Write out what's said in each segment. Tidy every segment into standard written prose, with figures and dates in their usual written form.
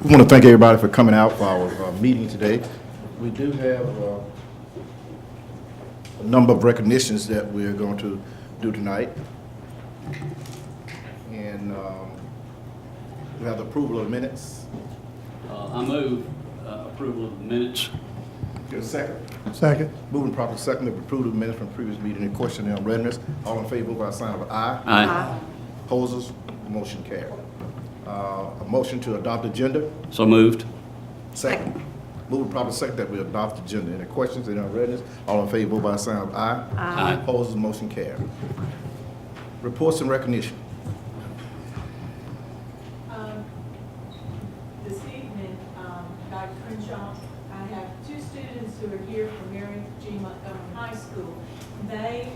We want to thank everybody for coming out for our meeting today. We do have a number of recognitions that we're going to do tonight. And we have the approval of the minutes. I move approval of the minutes. Get a second. Second. Moving properly second, to approve the minutes from the previous meeting. Any question on readiness? All in favor, vote by sign of aye. Aye. Opposers? Motion carried. A motion to adopt agenda. So moved. Second. Moving properly second that we adopt the agenda. Any questions, any on readiness? All in favor, vote by sign of aye. Aye. Opposers? Motion carried. Reports and recognition. This evening, Dr. Crenshaw, I have two students who are here from Mary G. Montgomery High School. They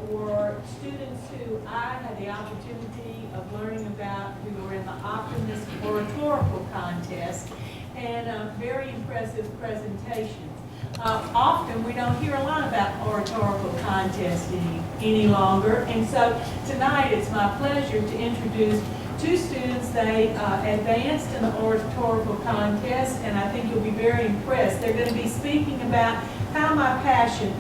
were students who I had the opportunity of learning about, who were in the Optimist Oratorical Contest, and very impressive presentations. Often we don't hear a lot about oratorical contests any longer, and so tonight it's my pleasure to introduce two students. They advanced in the oratorical contest, and I think you'll be very impressed. They're going to be speaking about how my passion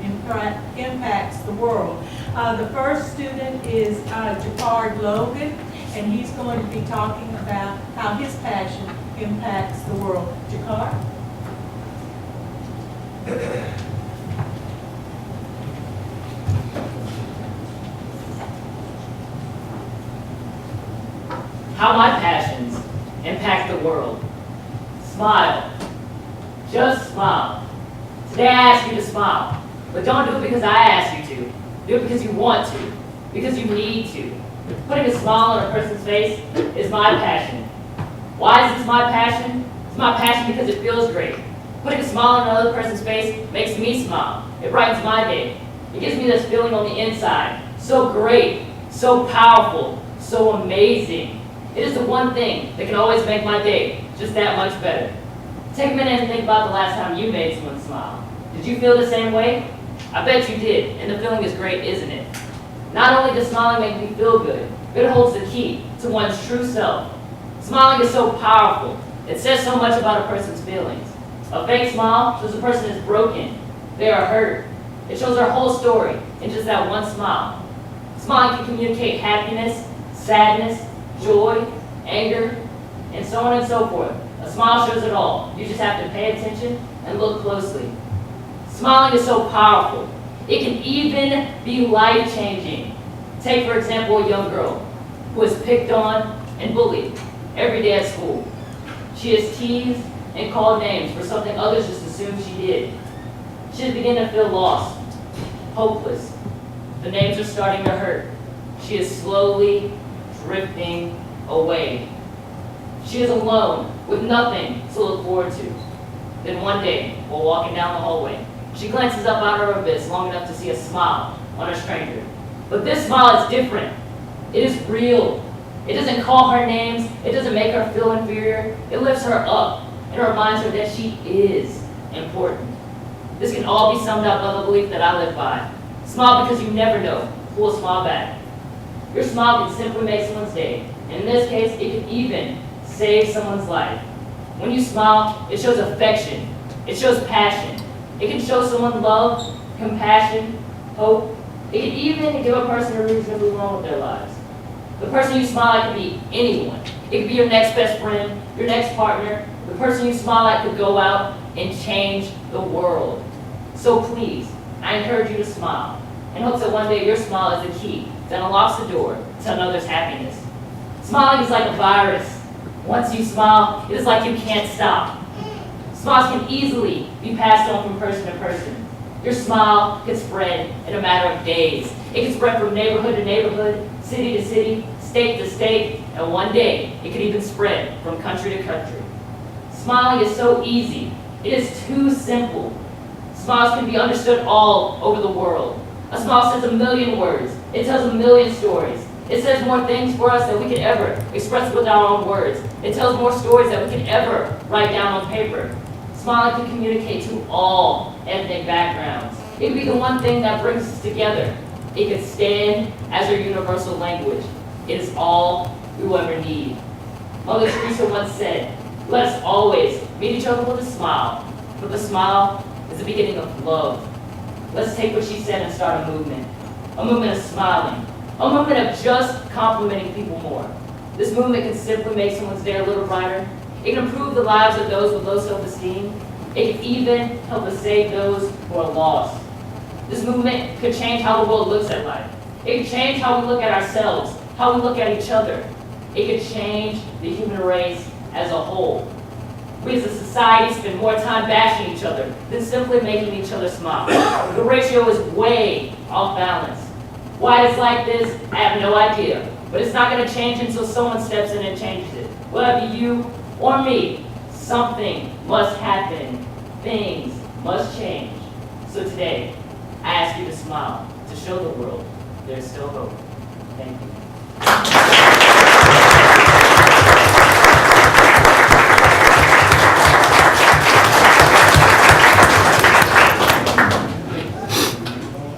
impacts the world. The first student is Jacquard Logan, and he's going to be talking about how his passion impacts the world. Jacquard? How my passions impact the world. Smile. Just smile. Today I ask you to smile, but don't do it because I ask you to. Do it because you want to, because you need to. Putting a smile on a person's face is my passion. Why is this my passion? It's my passion because it feels great. Putting a smile on another person's face makes me smile. It brightens my day. It gives me this feeling on the inside. So great, so powerful, so amazing. It is the one thing that can always make my day just that much better. Take a minute and think about the last time you made someone smile. Did you feel the same way? I bet you did, and the feeling is great, isn't it? Not only does smiling make me feel good, but it holds the key to one's true self. Smiling is so powerful. It says so much about a person's feelings. A fake smile shows a person is broken. They are hurt. It shows their whole story in just that one smile. Smiling can communicate happiness, sadness, joy, anger, and so on and so forth. A smile shows it all. You just have to pay attention and look closely. Smiling is so powerful. It can even be life-changing. Take, for example, a young girl who is picked on and bullied every day at school. She is teased and called names for something others just assumed she did. She is beginning to feel lost, hopeless. The names are starting to hurt. She is slowly drifting away. She is alone with nothing to look forward to. Then one day, while walking down the hallway, she glances up out of her abyss long enough to see a smile on a stranger. But this smile is different. It is real. It doesn't call her names. It doesn't make her feel inferior. It lifts her up and reminds her that she is important. This can all be summed up by the belief that I live by. Smile because you never know who will smile back. Your smile can simply make someone's day. And in this case, it can even save someone's life. When you smile, it shows affection. It shows passion. It can show someone love, compassion, hope. It can even give a person a reason to move on with their lives. The person you smile at could be anyone. It could be your next best friend, your next partner. The person you smile at could go out and change the world. So please, I encourage you to smile and hope that one day your smile is the key that unlocks the door to another's happiness. Smiling is like a virus. Once you smile, it is like you can't stop. Smiles can easily be passed on from person to person. Your smile can spread in a matter of days. It can spread from neighborhood to neighborhood, city to city, state to state, and one day it could even spread from country to country. Smiling is so easy. It is too simple. Smiles can be understood all over the world. A smile says a million words. It tells a million stories. It says more things for us than we could ever express with our own words. It tells more stories than we could ever write down on paper. Smiling can communicate to all ethnic backgrounds. It could be the one thing that brings us together. It could stand as our universal language. It is all we will ever need. Mother Teresa once said, Let's always meet each other with a smile, for the smile is the beginning of love. Let's take what she said and start a movement of smiling, a movement of just complimenting people more. This movement can simply make someone's day a little brighter. It can improve the lives of those with low self-esteem. It can even help us save those who are lost. This movement could change how the world looks at life. It could change how we look at ourselves, how we look at each other. It could change the human race as a whole. We as a society spend more time bashing each other than simply making each other smile. The ratio is way off balance. Why it's like this, I have no idea. But it's not going to change until someone steps in and changes it. Whether you or me, something must happen. Things must change. So today, I ask you to smile, to show the world there's still hope. Thank you.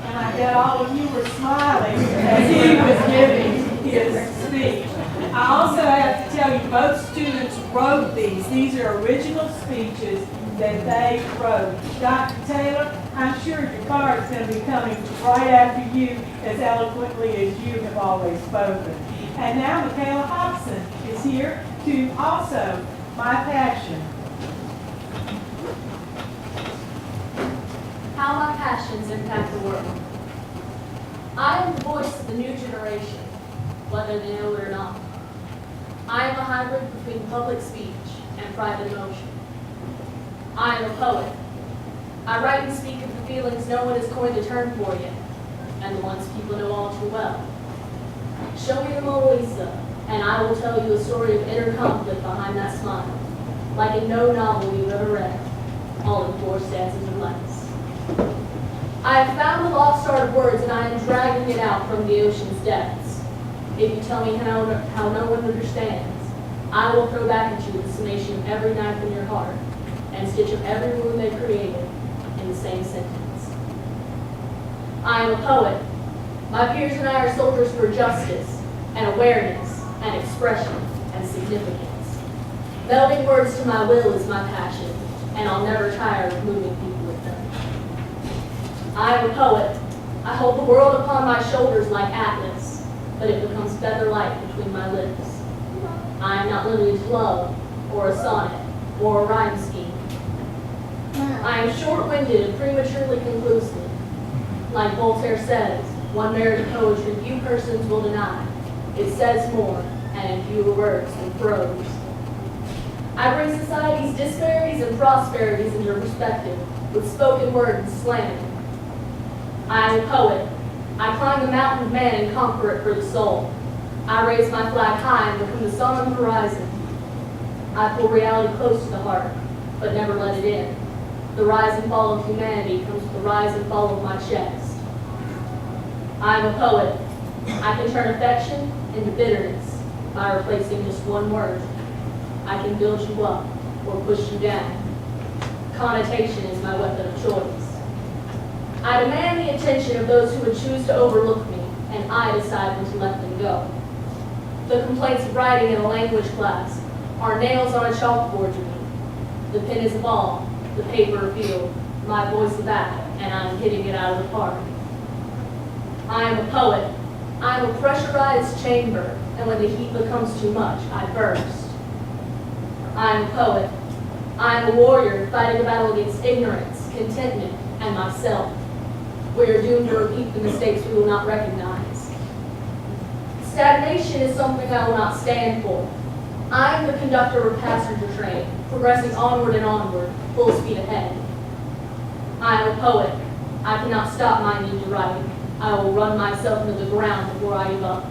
And I bet all of you were smiling as he was giving his speech. I also have to tell you, both students wrote these. These are original speeches that they wrote. Dr. Taylor, I'm sure your card's going to be coming right after you as eloquently as you have always spoken. And now Michaela Hobson is here to also My Passion. How my passions impact the world. I am the voice of the new generation, whether they know it or not. I am a hybrid between public speech and private emotion. I am a poet. I write and speak of the feelings no one is going to turn for yet, and the ones people know all too well. Show me the Mona Lisa, and I will tell you a story of inner conflict behind that smile, like in no novel you've ever read, all in 4 stanzas or less. I have found the lost art of words, and I am dragging it out from the ocean's depths. If you tell me how no one understands, I will throw back at you the summation of every knife in your heart, and stitch up every wound they created in the same sentence. I am a poet. My peers and I are soldiers for justice, and awareness, and expression, and significance. Melding words to my will is my passion, and I'll never tire of moving people with them. I am a poet. I hold the world upon my shoulders like Atlas, but it becomes feather light between my lips. I am not limited to love, or a sonnet, or a rhyme scheme. I am short-winded and prematurely conclusive. Like Voltaire says, one merit of poetry few persons will deny. It says more, and in fewer words than prose. I bring society's disparities and prosperities into perspective with spoken word and slang. I am a poet. I climb the mountain of man and conquer it for the soul. I raise my flag high and become the sun on the horizon. I pull reality close to the heart, but never let it in. The rise and fall of humanity comes with the rise and fall of my chest. I am a poet. I can turn affection into bitterness by replacing just one word. I can build you up or push you down. Connotation is my weapon of choice. I demand the attention of those who would choose to overlook me, and I decide when to let them go. The complaints of writing in a language class are nails on a chalkboard to me. The pen is a ball, the paper a field, my voice a bat, and I'm hitting it out of the park. I am a poet. I am a pressurized chamber, and when the heat becomes too much, I burst. I am a poet. I am a warrior fighting a battle against ignorance, contentment, and myself. We are doomed to repeat the mistakes we will not recognize. Stagnation is something I will not stand for. I am the conductor of a passenger train, progressing onward and onward, full speed ahead. I am a poet. I cannot stop my need to write. I will run myself into the ground before I give up.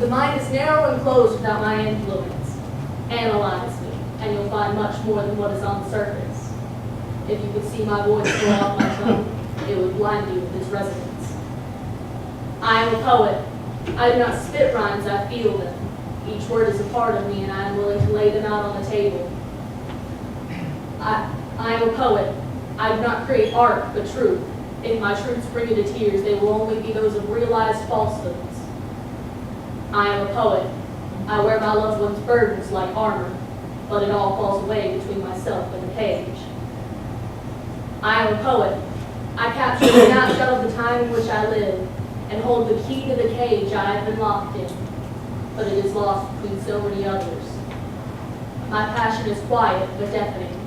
The mind is narrow and closed without my influence. Analyze me, and you'll find much more than what is on the surface. If you could see my voice flow off my tongue, it would blind you with its resonance. I am a poet. I do not spit rhymes, I feel them. Each word is a part of me, and I am willing to lay them out on the table. I am a poet. I do not create art, but truth. If my truths bring you to tears, they will only be those of realized falsehoods. I am a poet. I wear my loved ones' burdens like armor. but it all falls away between myself and the cage. I am a poet. I capture a snapshot of the time in which I live and hold the key to the cage I have been locked in, but it is lost between so many others. My passion is quiet but deafening.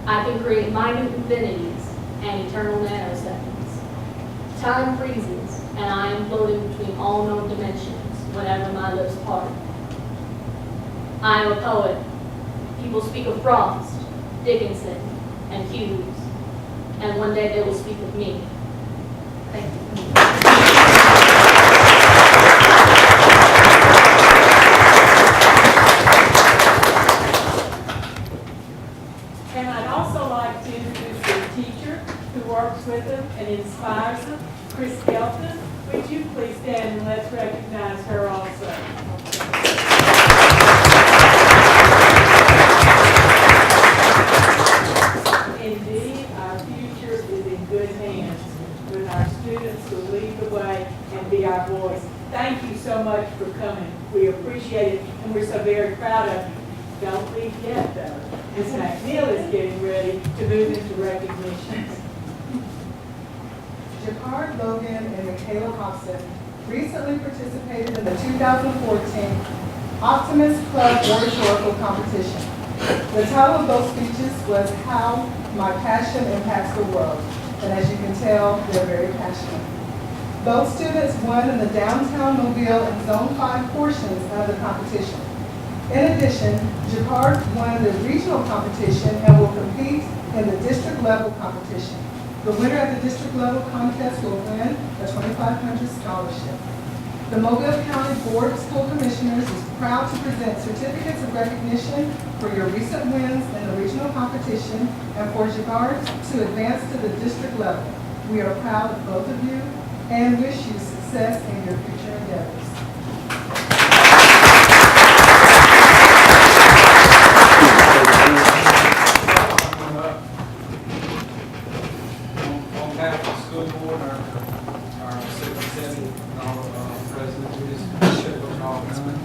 I can create minute infinities and eternal nanoseconds. Time freezes, and I am floating between all known dimensions whenever my lips part. I am a poet. People speak of Frost, Dickinson, and Hughes, and one day they will speak of me. Thank you. And I'd also like to introduce the teacher who works with them and inspires them, Chris Skelton. Would you please stand and let's recognize her also. Indeed, our future is in good hands with our students who lead the way and be our voice. Thank you so much for coming. We appreciate it, and we're so very proud of you. Don't leave yet, though. Ms. McNeil is getting ready to move into recognitions. Jacquard Logan and Michaela Hobson recently participated in the 2014 Optimist Club Oratorical Competition. The title of those speeches was How My Passion Impacts the World, and as you can tell, they're very passionate. Both students won in the downtown Mobile and Zone 5 portions of the competition. In addition, Jacquard won the regional competition and will compete in the district level competition. The winner of the district level contest will win a $2,500 scholarship. The Mobile County Board of School Commissioners is proud to present certificates of recognition for your recent wins in the regional competition and for Jacquard to advance to the district level. We are proud of both of you and wish you success in your future endeavors. On behalf of the school board, our superintendent, and our president, we just should look all around.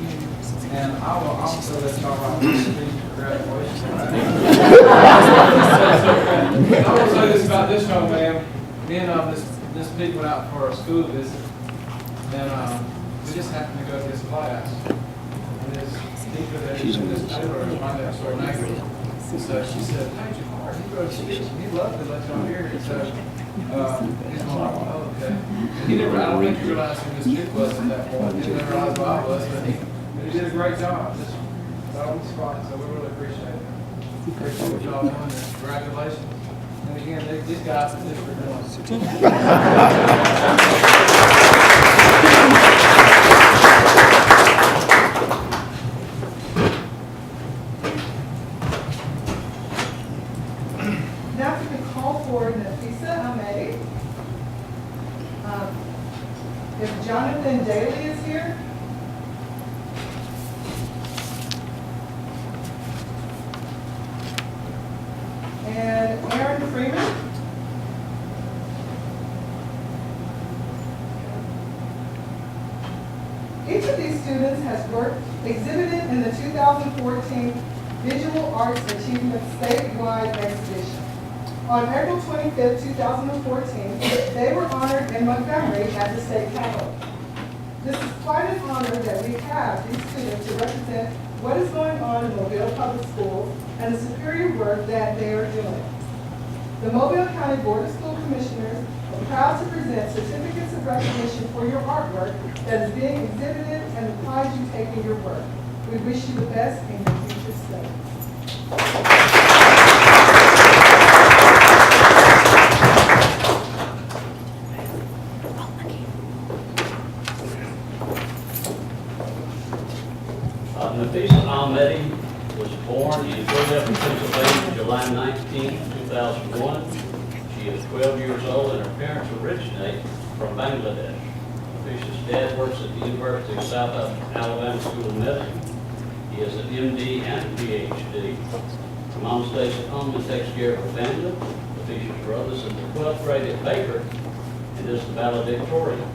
And I will also let y'all write this speech for graduation. I will say this about this young man. Me and this pig went out for a school visit, and we just happened to go to his class. And his teacher that is in this paper is my next door neighbor. So she said, "Hey, Jacquard, he wrote a speech, and he'd love to let y'all hear it." So he's going, "Oh, okay." He never, I don't think he realized who this chick was at that point. He didn't realize who I was, but he did a great job. Just right on the spot, so we really appreciate it. Appreciate what y'all doing, and congratulations. And again, these guys are District 1. Now if we can call for Nafisa Ahmedi. If Jonathan Daly is here. And Aaron Freeman. Each of these students has worked exhibited in the 2014 Visual Arts Achievement Statewide Exhibition. On April 25, 2014, they were honored in Montgomery at the state capitol. This is quite an honor that we have these students to represent what is going on in Mobile Public Schools and the superior work that they are doing. The Mobile County Board of School Commissioners are proud to present certificates of recognition for your artwork that is being exhibited and the pride you take in your work. We wish you the best in your future studies. Nafisa Ahmedi was born in Philadelphia, Pennsylvania, July 19, 2001. She is 12 years old and her parents originate from Bangladesh. Nafisa's dad works at the University of South Alabama School of Medicine. He has an MD and a PhD. Her mom stays at home and takes care of her family. Nafisa's brother is in the 12th grade at Baker and is the valedictorian.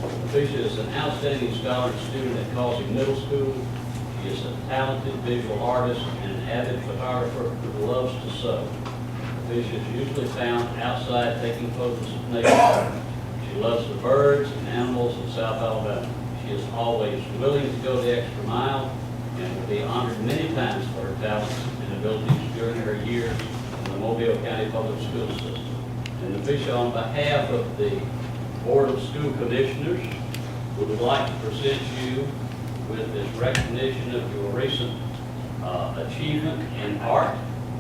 Nafisa is an outstanding scholar and student at Causey Middle School. She is a talented visual artist and an avid photographer who loves to sew. Patricia is usually found outside taking photos of nature. She loves the birds and animals of South Alabama. She is always willing to go the extra mile and will be honored many times for her talents and abilities during her years in the Mobile County Public School System. And Patricia, on behalf of the Board of School Commissioners, we would like to present you with this recognition of your recent achievement in art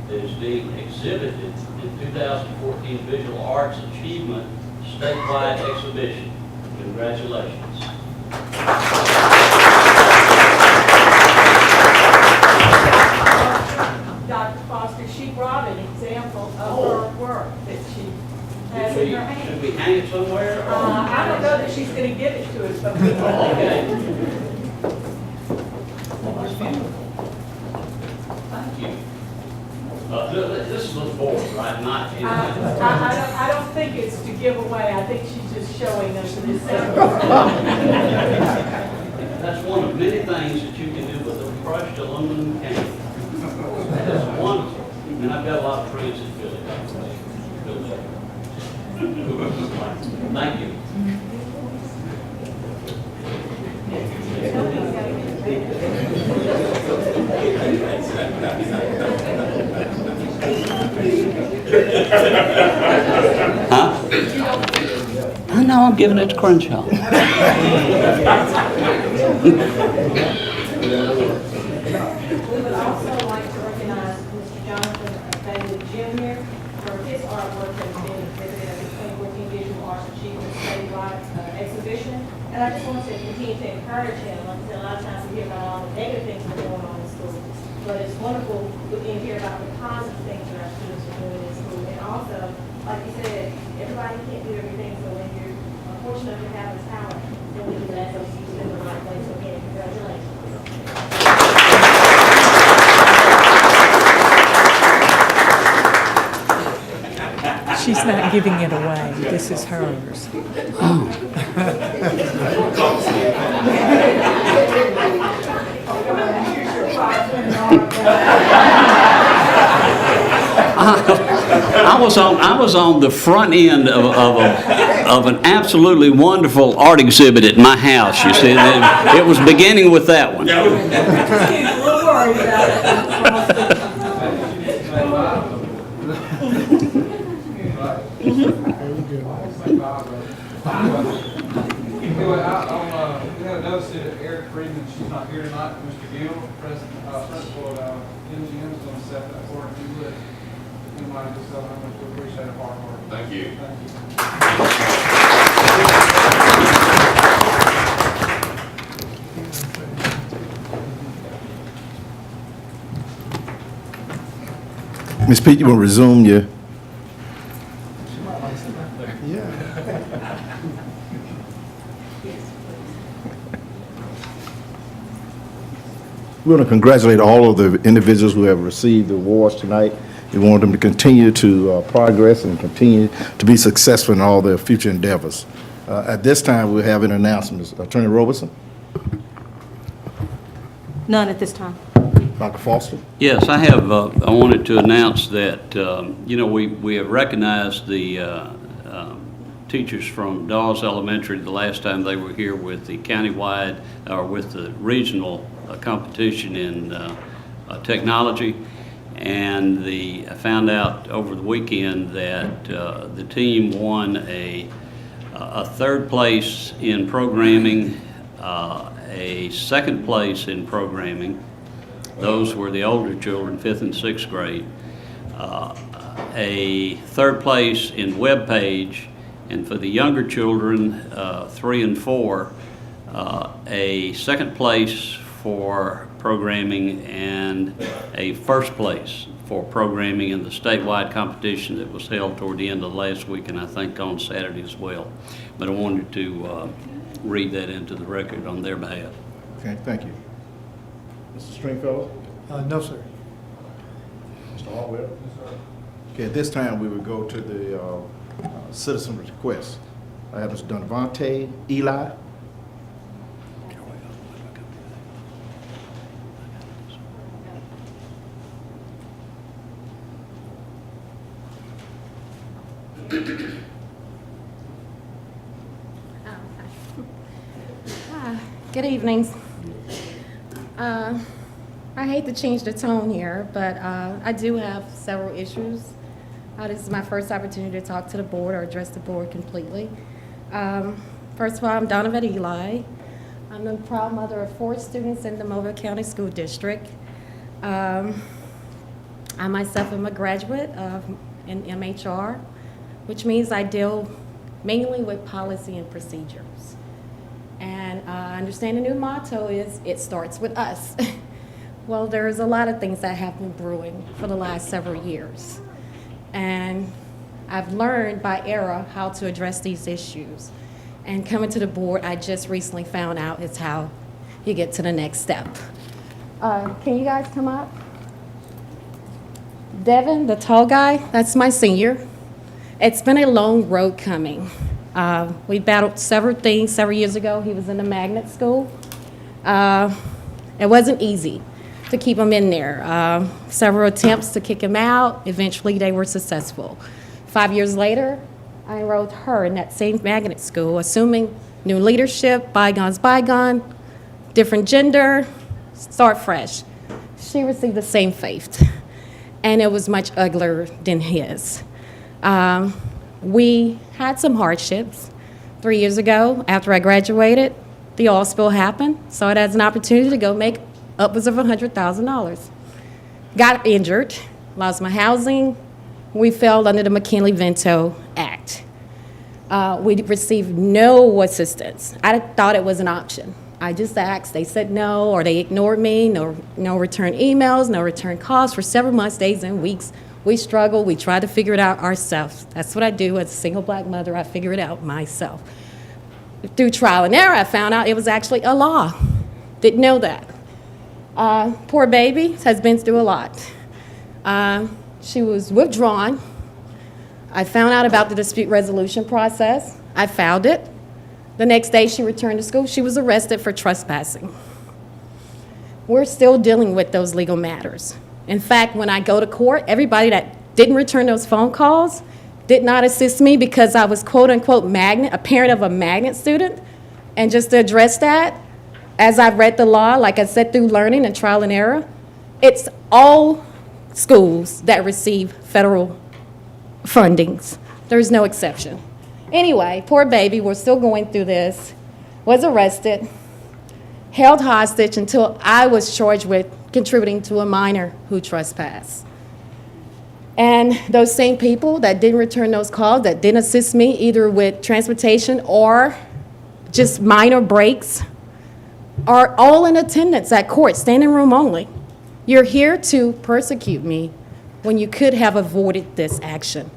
that is being exhibited in 2014 Visual Arts Achievement Statewide Exhibition. Congratulations. Dr. Foster, she brought an example of her work that she has in her hand. Should we hang it somewhere? or- I don't know that she's going to give it to us, but we can. Okay. Thank you. This is the board, right? Not anything. I don't think it's to give away. I think she's just showing us an example. That's one of many things that you can do with a crushed aluminum can. That's wonderful. And I've got a lot of friends that feel it. Thank you. Huh? No, I'm giving it to Crenshaw. We would also like to recognize Mr. Jonathan David Jr. for his artwork that has been exhibited at the 2014 Visual Arts Achievement Statewide Exhibition. And I just want to continue to encourage him. Like I said, a lot of times we hear about all the negative things that are going on in school. But it's wonderful to hear about the positive things that our students are doing in school. And also, like you said, everybody can't do everything. So when you're fortunate to have this talent, then we can let those use in the right place. So again, congratulations. She's not giving it away. This is hers. I was on the front end of an absolutely wonderful art exhibit at my house. You see, it was beginning with that one. Just getting a little worried about it. Anyway, we had a notice that Eric Friedman, she's not here tonight. Mr. Gill, principal of MGM, is going to set that for her if you would. Anybody just tell how much we appreciate her hard work. Thank you. Thank you. Ms. Pete, you want to resume your? We want to congratulate all of the individuals who have received the awards tonight. We want them to continue to progress and continue to be successful in all their future endeavors. At this time, we have an announcement. Attorney Robertson, None at this time. Dr. Foster. Yes, I have, I wanted to announce that, we have recognized the teachers from Dawes Elementary the last time they were here with the countywide, or with the regional competition in technology. And I found out over the weekend that the team won a third place in programming, a second place in programming. Those were the older children, 5th and 6th grade. A third place in web page, and for the younger children, 3 and 4, a second place for programming and a first place for programming in the statewide competition that was held toward the end of last week, and I think on Saturday as well. But I wanted to read that into the record on their behalf. Okay, thank you. Mr. Stringfellow? No, sir. Mr. Hartwell? Okay, at this time, we will go to the citizen request. I have Mr. Donavante Eli. Good evening. I hate to change the tone here, but I do have several issues. This is my first opportunity to talk to the board or address the board completely. First of all, I'm Donovan Eli. I'm the proud mother of 4 students in the Mobile County School District. I myself am a graduate in MHR, which means I deal mainly with policy and procedures. And I understand the new motto is, it starts with us. Well, there's a lot of things that have been brewing for the last several years. And I've learned by error how to address these issues. And coming to the board, I just recently found out is how you get to the next step. Can you guys come up? Devin, the tall guy, that's my senior. It's been a long road coming. We battled several things several years ago. He was in the magnet school. It wasn't easy to keep him in there. Several attempts to kick him out. Eventually, they were successful. 5 years later, I enrolled her in that same magnet school, assuming new leadership, bygones bygone, different gender, start fresh. She received the same fate, and it was much uglier than his. We had some hardships. 3 years ago, after I graduated, the oil spill happened, saw it as an opportunity to go make upwards of $100,000. Got injured, lost my housing. We fell under the McKinley-Vento Act. We received no assistance. I thought it was an option. I just asked, they said no, or they ignored me, no return emails, no return calls for several months, days, and weeks. We struggled, we tried to figure it out ourselves. That's what I do as a single black mother, I figure it out myself. Through trial and error, I found out it was actually a law. Didn't know that. Poor baby has been through a lot. She was withdrawn. I found out about the dispute resolution process. I filed it. The next day she returned to school. She was arrested for trespassing. We're still dealing with those legal matters. In fact, when I go to court, everybody that didn't return those phone calls did not assist me because I was quote unquote a parent of a magnet student. And just to address that, as I've read the law, like I said, through learning and trial and error, it's all schools that receive federal fundings. There's no exception. Anyway, poor baby, we're still going through this, was arrested, held hostage until I was charged with contributing to a minor who trespassed. And those same people that didn't return those calls, that didn't assist me either with transportation or just minor breaks, are all in attendance at court, standing room only. You're here to persecute me when you could have avoided this action.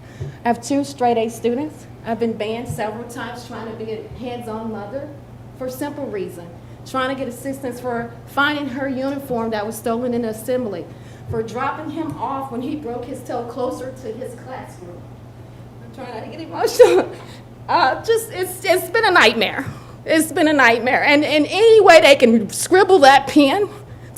I have 2 straight-A students. I've been banned several times trying to be a hands-on mother for a simple reason. Trying to get assistance for finding her uniform that was stolen in the assembly, for dropping him off when he broke his toe closer to his classroom. I'm trying not to get emotional. It's been a nightmare. It's been a nightmare. And in any way they can scribble that pen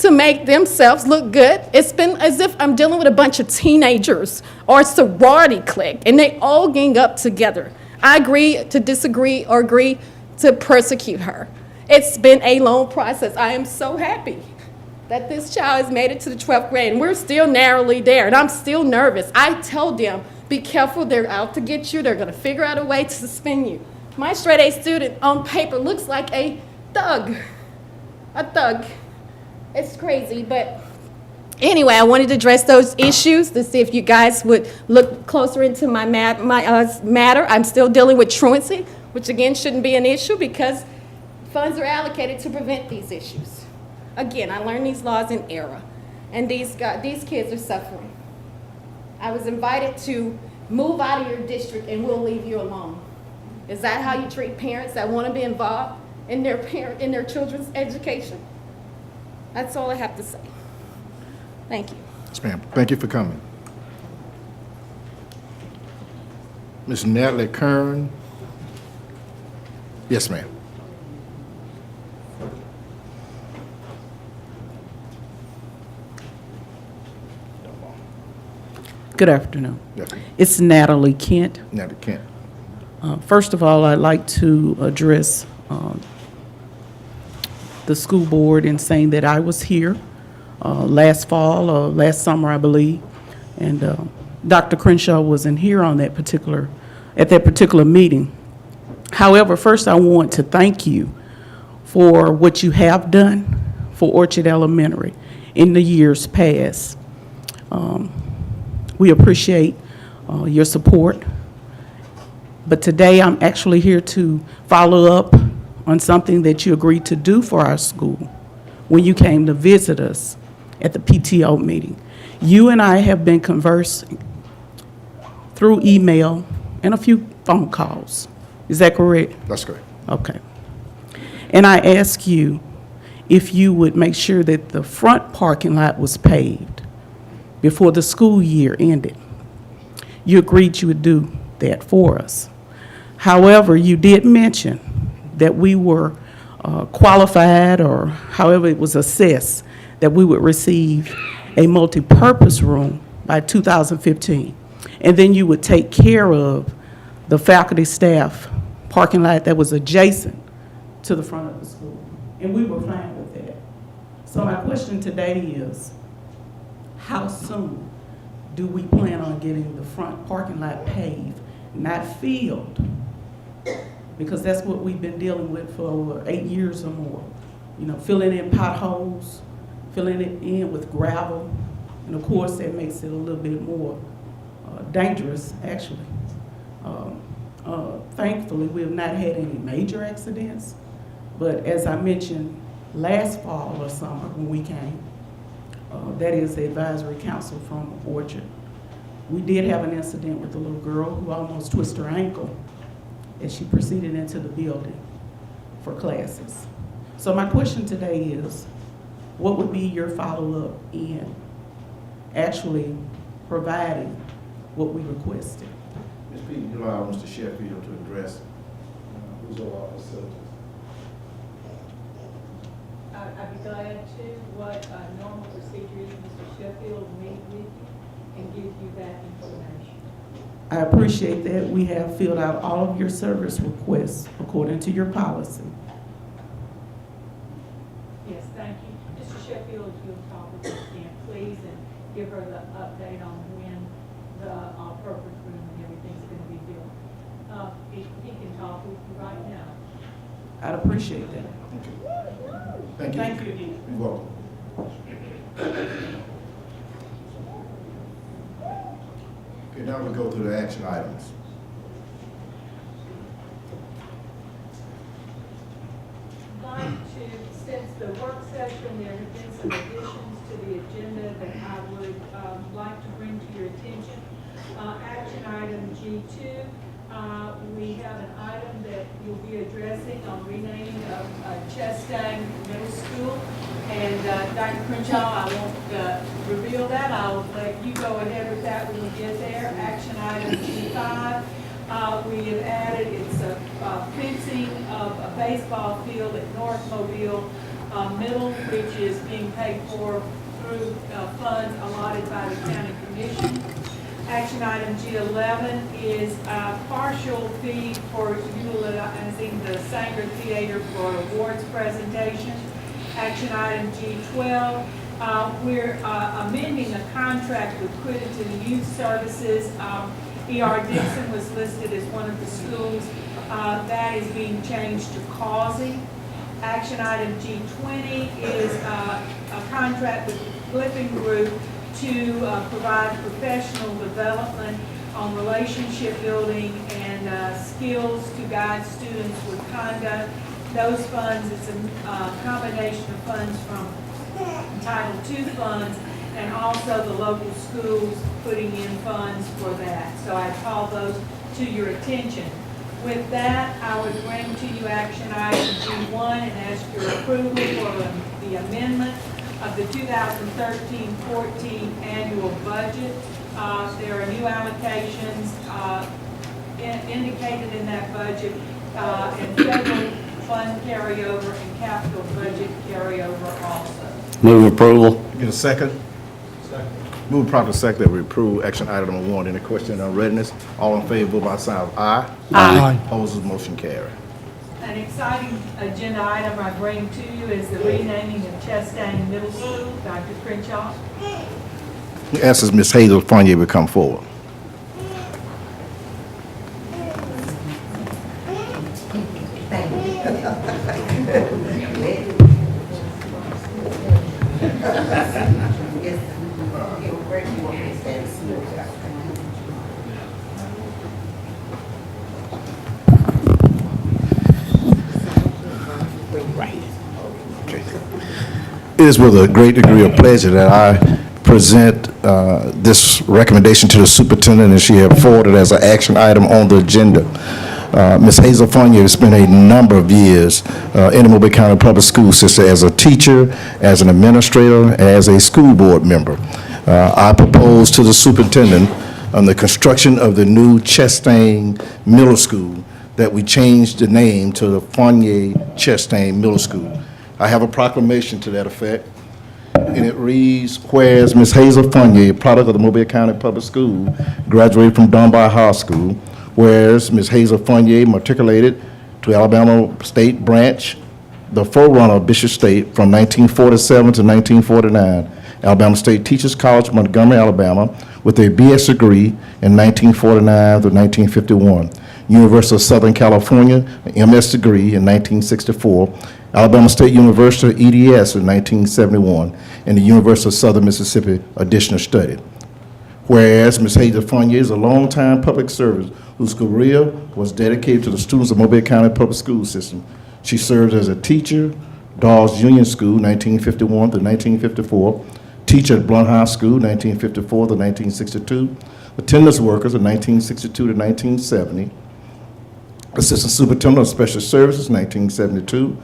to make themselves look good, it's been as if I'm dealing with a bunch of teenagers or a sorority clique, and they all gang up together. I agree to disagree or agree to persecute her. It's been a long process. I am so happy that this child has made it to the 12th grade, and we're still narrowly there, and I'm still nervous. I tell them, be careful, they're out to get you, they're gonna figure out a way to suspend you. My straight-A student on paper looks like a thug. It's crazy, but anyway, I wanted to address those issues to see if you guys would look closer into my matter. I'm still dealing with truancy, which again shouldn't be an issue because funds are allocated to prevent these issues. Again, I learned these laws in error, and these kids are suffering. I was invited to move out of your district and we'll leave you alone. Is that how you treat parents that want to be involved in their children's education? That's all I have to say. Thank you. Yes, ma'am. Thank you for coming. Ms. Natalie Kern. Yes, ma'am. Good afternoon. Yes, ma'am. It's Natalie Kent. Natalie Kent. First of all, I'd like to address the school board in saying that I was here last fall or last summer, I believe, and Dr. Crenshaw wasn't here on at that particular meeting. However, first I want to thank you for what you have done for Orchard Elementary in the years past. We appreciate your support. But today, I'm actually here to follow up on something that you agreed to do for our school when you came to visit us at the PTO meeting. You and I have been conversing through email and a few phone calls. Is that correct? That's correct. Okay. And I asked you if you would make sure that the front parking lot was paved before the school year ended. You agreed you would do that for us. However, you did mention that we were qualified, or however it was assessed, that we would receive a multi-purpose room by 2015. And then you would take care of the faculty staff parking lot that was adjacent to the front of the school. And we were fine with that. So my question today is, how soon do we plan on getting the front parking lot paved, not filled? Because that's what we've been dealing with for over 8 years or more. You know, filling in potholes, filling it in with gravel, and of course that makes it a little bit more dangerous, actually. Thankfully, we have not had any major accidents, but as I mentioned last fall or summer when we came, that is the advisory council from Orchard, we did have an incident with a little girl who almost twisted her ankle as she proceeded into the building for classes. So my question today is, what would be your follow-up in actually providing what we requested? Ms. Peter, you allow Mr. Sheffield to address who's over our facilities. I'd be glad to. What normal procedure is, Mr. Sheffield will meet with you and give you that information. I appreciate that. We have filled out all of your service requests according to your policy. Yes, thank you. Mr. Sheffield, if you'll talk with Ms. Kent, please, and give her the update on when the purpose room and everything's going to be built. He can talk with you right now. I'd appreciate that. Thank you. Thank you again. You're welcome. Okay, now we go to the action items. I'd like to, since the work session, there have been some additions to the agenda that I would like to bring to your attention. Action item G2, we have an item that you'll be addressing on renaming of Chestang Middle School. And Dr. Crenshaw, I won't reveal that. I'll let you go ahead with that when we get there. Action item G5, we have added, it's a fencing of a baseball field at North Mobile Middle, which is being paid for through funds allotted by the county commission. Action item G11 is a partial fee for utilizing the Sanger Theater for awards presentation. Action item G12, we're amending a contract with Crediton Youth Services. E.R. Dixon was listed as one of the schools. That is being changed to Causey. Action item G20 is a contract with Flipping Group to provide professional development on relationship building and skills to guide students with conduct. Those funds, it's a combination of funds from Title II funds and also the local schools putting in funds for that. So I call those to your attention. With that, I would bring to you action item G1 and ask your approval for the amendment of the 2013-14 annual budget. There are new allocations indicated in that budget and federal fund carryover and capital budget carryover also. Move approval. Get a second? Second. Move proper second that we approve action item number 1. Any question on readiness? All in favor, vote by sign of aye. Aye. Opposed, motion carried. An exciting agenda item I bring to you is the renaming of Chastain Middle School. Dr. Crenshaw. Asks Ms. Hazel Fournier will come forward. It is with a great degree of pleasure that I present this recommendation to the superintendent, and she has forwarded as an action item on the agenda. Ms. Hazel Fournier has spent a number of years in the Mobile County Public School System as a teacher, as an administrator, as a school board member. I propose to the superintendent on the construction of the new Chastain Middle School that we change the name to the Fournier Chastain Middle School. I have a proclamation to that effect, and it reads, whereas Ms. Hazel Fournier, product of the Mobile County Public School, graduated from Dunbar High School, whereas Ms. Hazel Fournier matriculated to Alabama State Branch, the forerunner of Bishop State from 1947 to 1949, Alabama State Teachers College, Montgomery, Alabama, with a BS degree in 1949 to 1951. University of Southern California, an MS degree in 1964, Alabama State University, EDS in 1971, and the University of Southern Mississippi, additional study. Whereas Ms. Hazel Fournier is a longtime public servant whose career was dedicated to the students of Mobile County Public School System. She served as a teacher, Dawes Union School, 1951 to 1954, teacher at Blount High School, 1954 to 1962, attendance workers in 1962 to 1970, assistant superintendent of special services, 1972,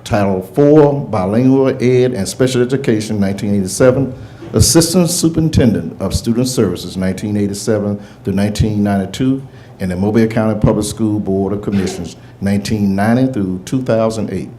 Title IV, bilingual ed and special education, 1987, assistant superintendent of student services, 1987 to 1992, and the Mobile County Public School Board of Commissioners, 1990 through 2008.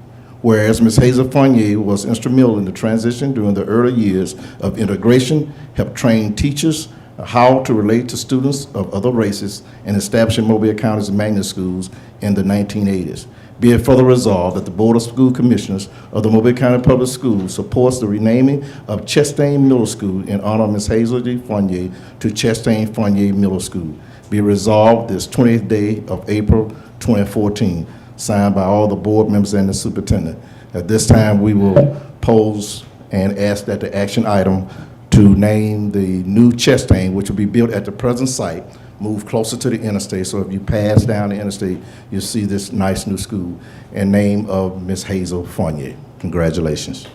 Whereas Ms. Hazel Fournier was instrumental in the transition during the early years of integration, helped train teachers how to relate to students of other races, and establishing Mobile County's magnet schools in the 1980s. Be it further resolved that the Board of School Commissioners of the Mobile County Public Schools supports the renaming of Chastain Middle School in honor of Ms. Hazel D. Fournier to Chastain Fournier Middle School. Be resolved this 20th day of April 2014, signed by all the board members and the superintendent. At this time, we will pose and ask that the action item to name the new Chastain, which will be built at the present site, move closer to the interstate. So if you pass down the interstate, you'll see this nice new school, and name of Ms. Hazel Fournier. Congratulations.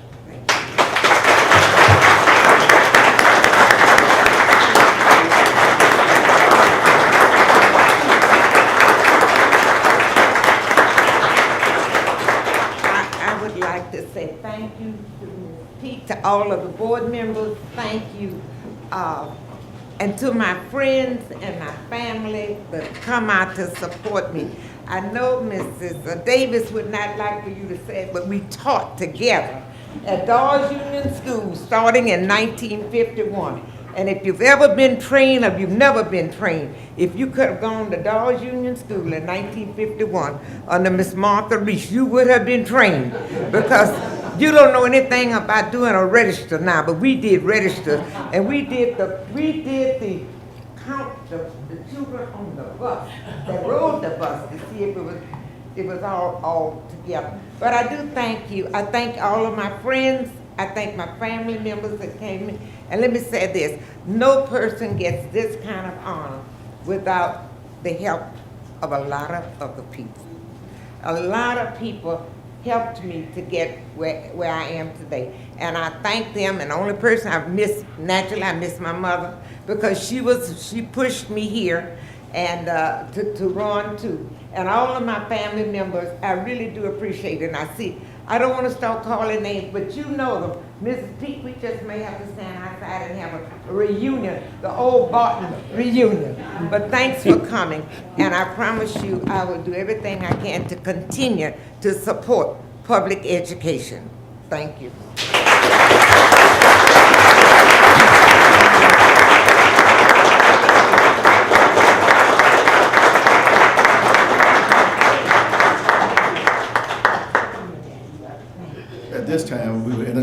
I would like to say thank you to Ms. Pete, to all of the board members. Thank you. And to my friends and my family that come out to support me. I know Mrs. Davis would not like for you to say it, but we taught together at Dawes Union School starting in 1951. And if you've ever been trained or you've never been trained, if you could have gone to Dawes Union School in 1951 under Miss Martha Reese, you would have been trained, because you don't know anything about doing a register now, but we did register, and we did the count the children on the bus, that rode the bus, to see if it was all together. But I do thank you. I thank all of my friends. I thank my family members that came in. And let me say this, no person gets this kind of honor without the help of a lot of other people. A lot of people helped me to get where I am today. And I thank them, and the only person I've missed, naturally I miss my mother, because she pushed me here and to run too. And all of my family members, I really do appreciate it. And I don't want to start calling names, but you know them. Mrs. Pete, we just may have to stand outside and have a reunion, the old Barton reunion. But thanks for coming, and I promise you I will do everything I can to continue to support public education. Thank you.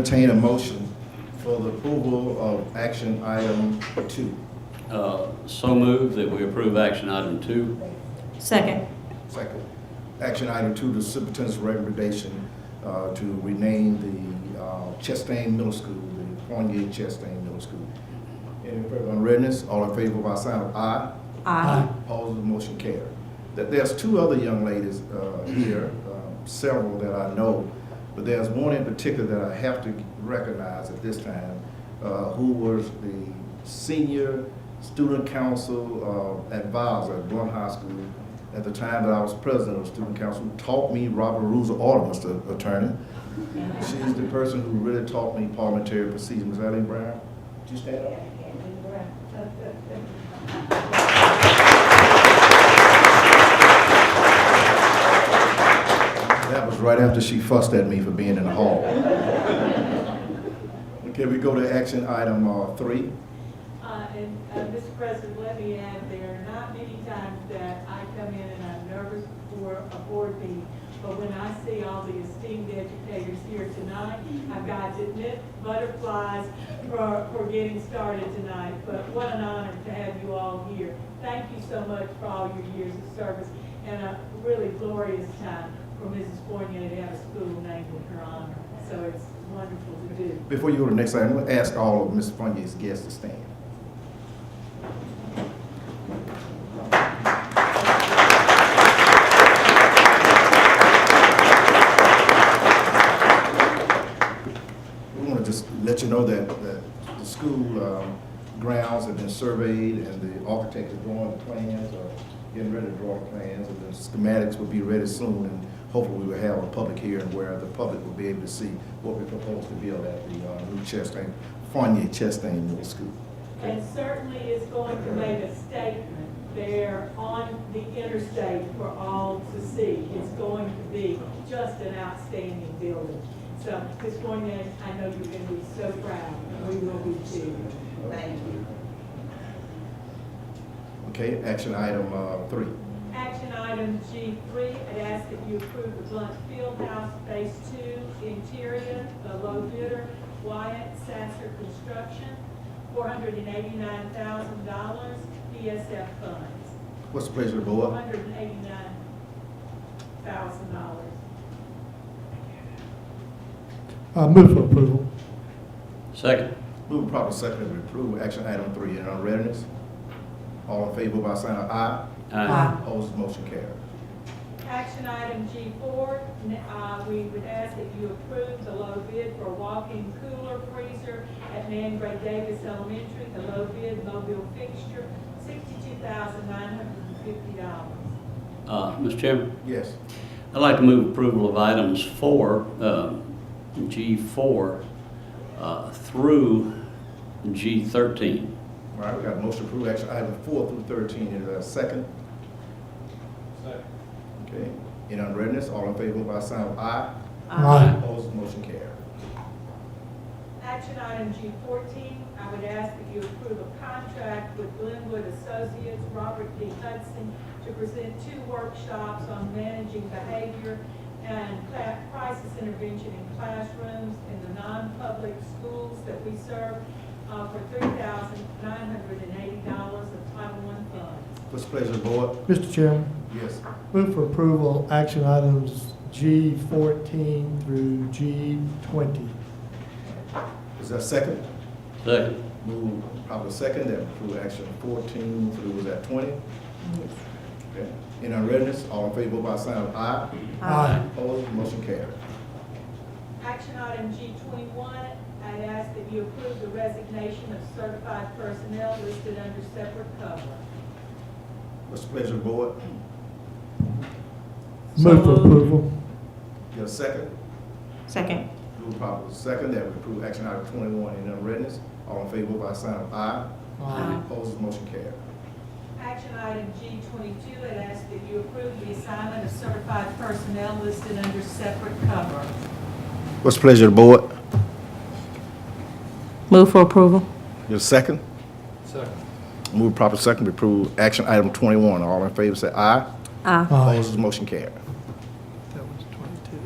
entertain a motion for the approval of action item 2. So moved that we approve action item 2. Second. Second. Action item 2, the superintendent's recommendation to rename the Chastain Middle School, the Fournier Chastain Middle School. Any further on readiness? All in favor by sign of aye. Aye. Opposed, the motion carried. There's 2 other young ladies here, several that I know, but there's one in particular that I have to recognize at this time, who was the senior student council advisor at Blount High School at the time that I was president of student council, who taught me Robert Rules of Order, Mr. Attorney. She's the person who really taught me parliamentary procedure. Ms. Eileen Brown, would you stand up? That was right after she fussed at me for being in the hall. Okay, we go to action item 3. Mr. President, let me add, there are not many times that I come in and I'm nervous for a board meeting, but when I see all the esteemed educators here tonight, I've got to admit butterflies for getting started tonight, but what an honor to have you all here. Thank you so much for all your years of service, and a really glorious time for Mrs. Fournier to have a school named in her honor. So it's wonderful to do. Before you go to the next item, I'm going to ask all of Ms. Fournier's guests to stand. We want to just let you know that the school grounds have been surveyed and the architect is drawing the plans, or getting ready to draw the plans, and the schematics will be ready soon, and hopefully we will have a public hearing where the public will be able to see what we propose to build at the new Chastain, Fournier Chastain Middle School. And certainly is going to make a statement there on the interstate for all to see. It's going to be just an outstanding building. So, Ms. Fournier, I know you're going to be so proud, and we will be too. Thank you. Okay, action item 3. Action item G3, I'd ask that you approve the Blunt Fieldhouse Phase 2 interior, the low bidder, Wyatt Sasser Construction, $489,000, PSF funds. What's the pleasure of the board? $489,000. Move for approval. Second. Move proper second to approve action item 3. And on readiness? All in favor by sign of aye. Aye. Opposed, motion carried. Action item G4, we would ask that you approve the low bid for a walk-in cooler freezer at Nan Gray Davis Elementary. The low bid mobile fixture, $62,950. Mr. Chairman, Yes. I'd like to move approval of items 4, G4, through G13. All right, we got a motion to approve action item 4 through 13. Is there a second? Second. Okay. In on readiness, all in favor by sign of aye. Aye. Opposed, motion carried. Action item G14, I would ask that you approve a contract with Glenwood Associates, Robert D. Hudson, to present 2 workshops on managing behavior and crisis intervention in classrooms in the non-public schools that we serve for $3,980 of Title I funds. What's the pleasure of the board? Mr. Chairman, Yes. move for approval, action items G14 through G20. Is there a second? Second. Move proper second that approve action 14 through, was that 20? Okay. In on readiness, all in favor by sign of aye. Aye. Opposed, motion carried. Action item G21, I'd ask that you approve the resignation of certified personnel listed under separate cover. What's the pleasure of the board? Move for approval. Get a second? Second. Move proper second that we approve action item 21 in on readiness, all in favor by sign of aye. Aye. Opposed, motion carried. Action item G22, I'd ask that you approve the assignment of certified personnel listed under separate cover. What's the pleasure of the board? Move for approval. Get a second? Second. Move proper second to approve action item 21. All in favor say aye. Aye. Opposed, motion carried. That was 22.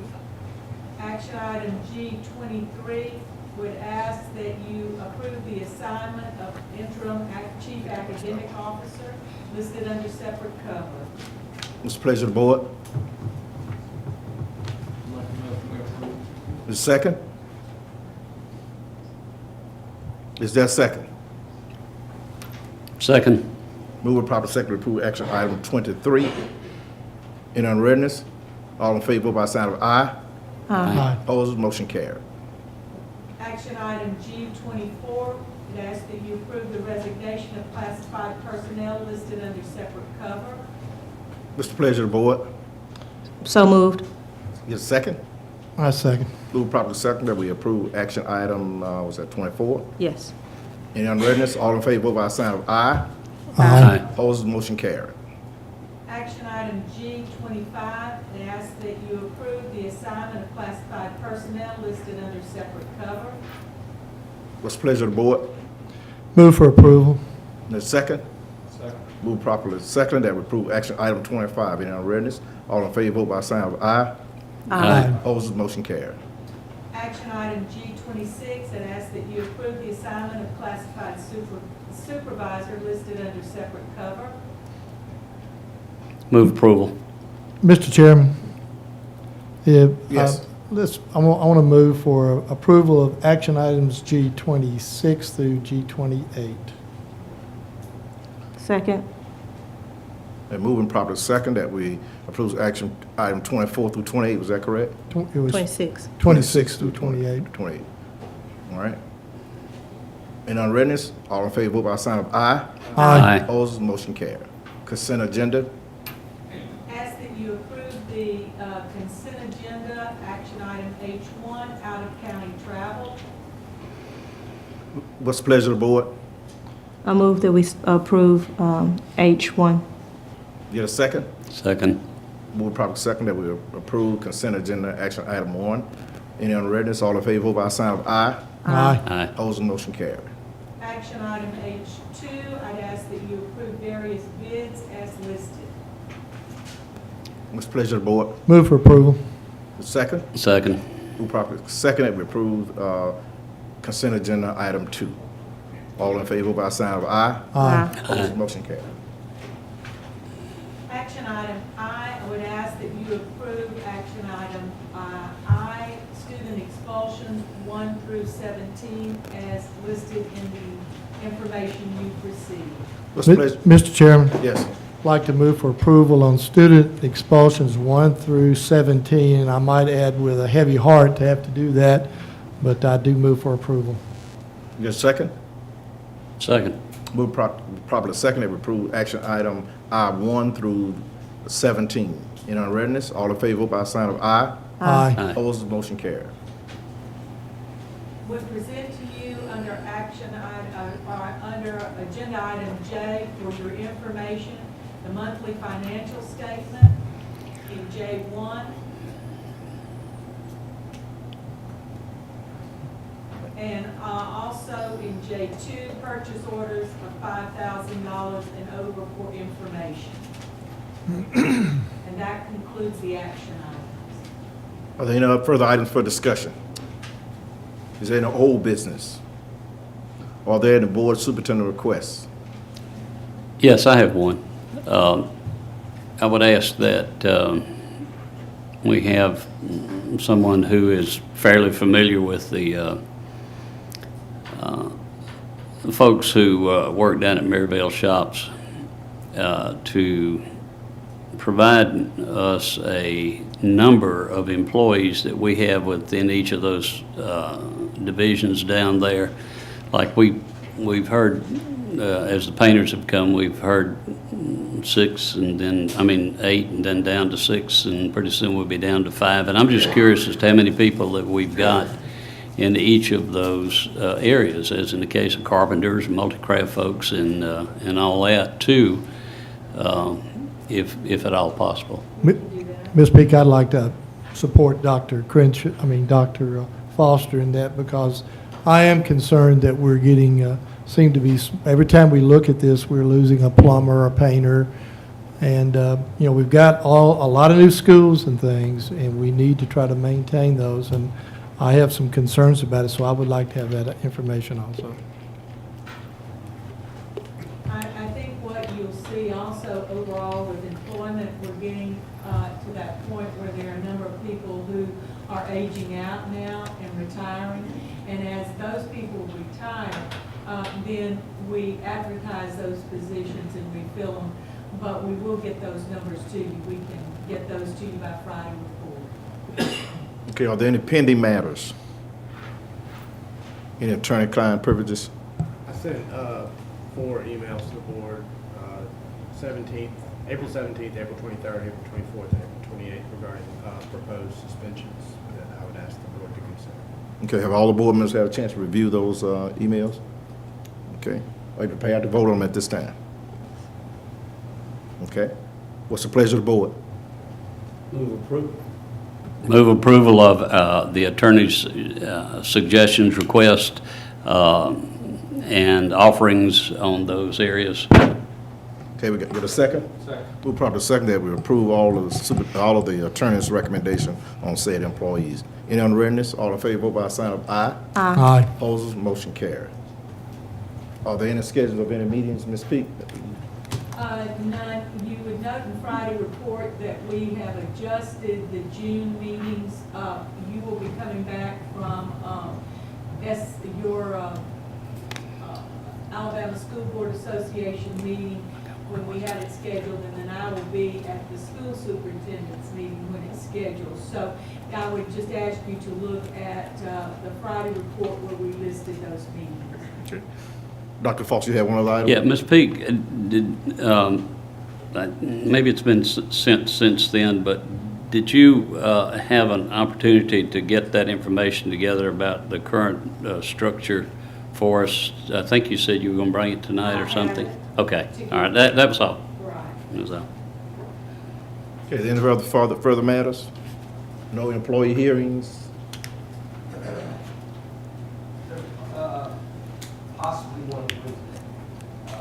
Action item G23, would ask that you approve the assignment of interim chief academic officer listed under separate cover. What's the pleasure of the board? I'd like to move we approve. Is there a second? Is there a second? Second. Move with proper second to approve action item 23. In unreadness, all in favor, vote by sign of aye. Aye. Opposed, motion carried. Action item G24, it asks that you approve the resignation of classified personnel listed under separate cover. What's the pleasure of the board? So moved. Get a second? I second. Move proper second that we approve action item, was that 24? Yes. In unreadness, all in favor, vote by sign of aye. Aye. Opposed, motion carried. Action item G25, it asks that you approve the assignment of classified personnel listed under separate cover. What's the pleasure of the board? Move for approval. And a second? Second. Move properly second that we approve action item 25. In unreadness, all in favor, vote by sign of aye. Aye. Opposed, motion carried. Action item G26, it asks that you approve the assignment of classified supervisor listed under separate cover. Move approval. Mr. Chairman, if, Yes. I want to move for approval of action items G26 through G28. Second. And moving properly second that we approve action item 24 through 28, was that correct? It was 26. 26 through 28. 28. All right. In unreadness, all in favor, vote by sign of aye. Aye. Opposed, motion carried. Consent agenda, Ask that you approve the consent agenda, action item H1, out-of-county travel. what's the pleasure of the board? I move that we approve H1. Get a second? Second. Move properly second that we approve consent agenda, action item 1. Any unreadness, all in favor, vote by sign of aye. Aye. Aye. Opposed, motion carried. Action item H2, I'd ask that you approve various bids as listed. What's the pleasure of the board? Move for approval. Second? Second. Move properly second that we approve consent agenda item 2. All in favor, by sign of aye. Aye. Opposed, motion carried. Action item I would ask that you approve action item I, student expulsions 1 through 17 as listed in the information you've received. What's the pleasure? Mr. Chairman, Yes. I'd like to move for approval on student expulsions 1 through 17, and I might add with a heavy heart to have to do that, but I do move for approval. You get a second? Second. Move properly second that we approve action item I1 through 17. In unreadness, all in favor, vote by sign of aye. Aye. Aye. Opposed, motion carried. Would present to you under under agenda item J for your information, the monthly financial statement in J1. And also in J2, purchase orders of $5,000 and over for information. And that concludes the action items. Are there any further items for discussion? Is there any old business? Are there any board superintendent requests? Yes, I have one. I would ask that we have someone who is fairly familiar with the folks who work down at Maryvale Shops to provide us a number of employees that we have within each of those divisions down there. Like we've heard, as the painters have come, we've heard 6 and then, 8 and then down to 6, and pretty soon we'll be down to 5. And I'm just curious as to how many people that we've got in each of those areas, as in the case of carpenters, multi-craft folks, and all that too, if at all possible. Ms. Peak, I'd like to support Dr. Foster in that, because I am concerned that we're getting, seem to be, every time we look at this, we're losing a plumber, a painter, and, we've got a lot of new schools and things, and we need to try to maintain those. And I have some concerns about it, so I would like to have that information also. I think what you'll see also overall with employment, we're getting to that point where there are a number of people who are aging out now and retiring. And as those people retire, then we advertise those positions and we fill them. But we will get those numbers to you. We can get those to you by Friday before. Okay, are there any pending matters? Any attorney-client privileges? I sent 4 emails to the board, 17th, April 17th, April 23rd, April 24th, and April 28th regarding proposed suspensions that I would ask the board to consider. Okay, have all the board members had a chance to review those emails? Okay, are you prepared to vote on them at this time? Okay, what's the pleasure of the board? Move approval of the attorney's suggestions, requests, and offerings on those areas. Okay, we get a second? Second. We'll probably second that we approve all of the attorney's recommendation on said employees. Any unreadness? All in favor, vote by a sign of aye. Aye. Opposers, motion carried. Are there any schedules of any meetings, Ms. Peak? None. You would note in Friday report that we have adjusted the June meetings. You will be coming back from your Alabama School Board Association meeting when we had it scheduled, and then I will be at the school superintendent's meeting when it's scheduled. So I would just ask you to look at the Friday report where we listed those meetings. Okay. Dr. Fox, you have one other item? Yeah, Ms. Peak, maybe it's been since then, but did you have an opportunity to get that information together about the current structure for us? I think you said you were going to bring it tonight or something? Okay, all right, that was all. Right. That was all. Okay, any further matters? No employee hearings? Possibly one Wednesday. I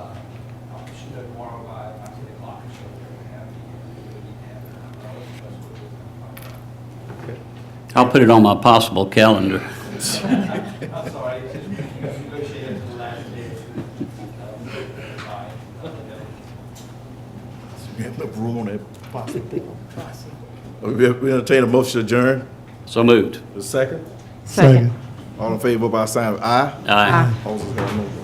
should know tomorrow by 10 o'clock or so. We're going to have I'll put it on my possible calendar. I'm sorry, it's just negotiated to the last day. We have enough room on that possible. We entertain a motion to adjourn. So moved. The second? Second. All in favor, vote by a sign of aye. Aye. Opposers, have no vote.